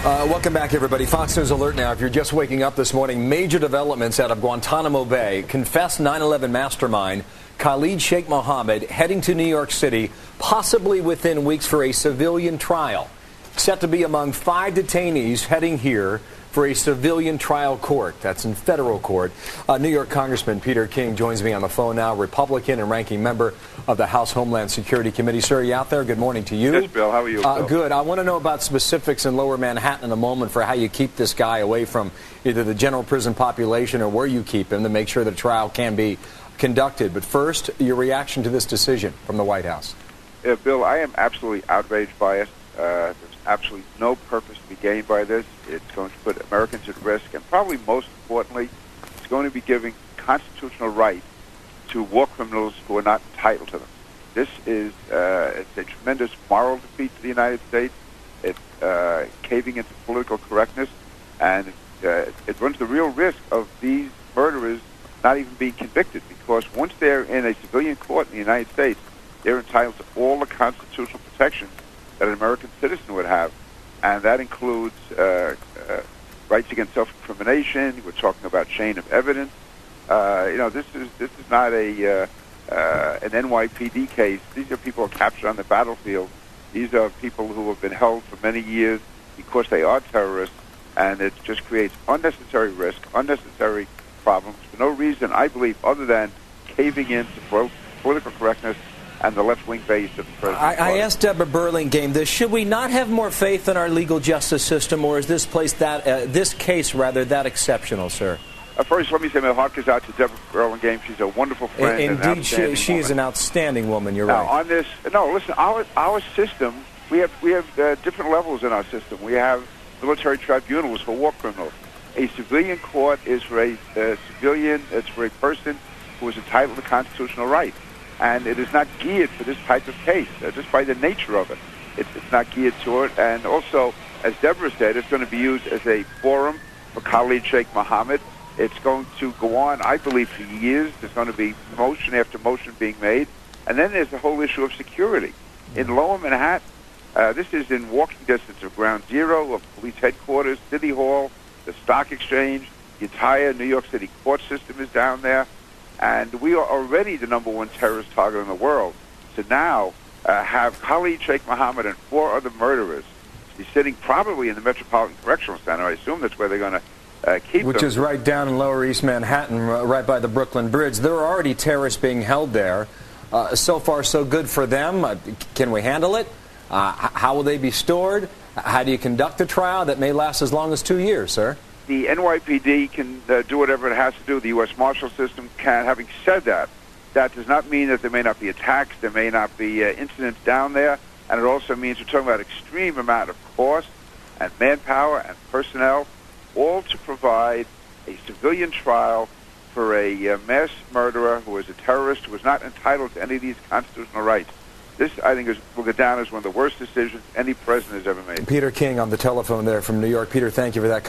Welcome back, everybody. Fox News Alert now. If you're just waking up this morning, major developments out of Guantanamo Bay. Confessed 9/11 mastermind Khalid Sheikh Mohammed heading to New York City, possibly within weeks for a civilian trial. Set to be among 5 detainees heading here for a civilian trial court. That's in federal court. New York Congressman Peter King joins me on the phone now, Republican and ranking member of the House Homeland Security Committee. Sir, are you out there? Good morning to you. Yes, Bill. How are you, Bill? Good. I want to know about specifics in Lower Manhattan in a moment for how you keep this guy away from either the general prison population or where you keep him to make sure the trial can be conducted. But first, your reaction to this decision from the White House. Bill, I am absolutely outraged by it. There's absolutely no purpose to be gained by this. It's going to put Americans at risk, and probably most importantly, it's going to be giving constitutional right to war criminals who are not entitled to them. This is it's a tremendous moral defeat to the United States. It's caving into political correctness, and it runs the real risk of these murderers not even being convicted, because once they're in a civilian court in the United States, they're entitled to all the constitutional protections that an American citizen would have, and that includes rights against self-incrimination. We're talking about chain of evidence. This is not an NYPD case. These are people who are captured on the battlefield. These are people who have been held for many years because they are terrorists, and it just creates unnecessary risk, unnecessary problems for no reason, I believe, other than caving into political correctness and the left-wing base of the president. I asked Deborah Burlingame this: should we not have more faith in our legal justice system, or is this case that exceptional, sir? First, let me say my heart goes out to Deborah Burlingame. She's a wonderful friend. Indeed, she is an outstanding woman. You're now, right. On this, no, listen. Our system, we have different levels in our system. We have military tribunals for war criminals. A civilian court is for a civilian. It's for a person who is entitled to constitutional rights. And it is not geared for this type of case, just by the nature of it. It's not geared to it. And also, as Deborah said, it's going to be used as a forum for Khalid Sheikh Mohammed. It's going to go on, I believe, for years. There's going to be motion after motion being made. And then there's the whole issue of security. In Lower Manhattan, this is in walking distance of Ground Zero, of police headquarters, City Hall, the Stock Exchange. The entire New York City court system is down there. And we are already the #1 terrorist target in the world. So now have Khalid Sheikh Mohammed and 4 other murderers be sitting probably in the Metropolitan Correctional Center. I assume that's where they're going to keep them. Which is right down in Lower East Manhattan, right by the Brooklyn Bridge. There are already terrorists being held there. So far, so good for them. Can we handle it? How will they be stored? How do you conduct a trial that may last as long as 2 years, sir? The NYPD can do whatever it has to do. The U.S. Marshal System can. Having said that, that does not mean that there may not be attacks, there may not be incidents down there, and it also means we're talking about extreme amount of cost and manpower and personnel, all to provide a civilian trial for a mass murderer who is a terrorist, who is not entitled to any of these constitutional rights. This, I think, will go down as one of the worst decisions any president has ever made. Peter King on the telephone there from New York. Peter, thank you for that.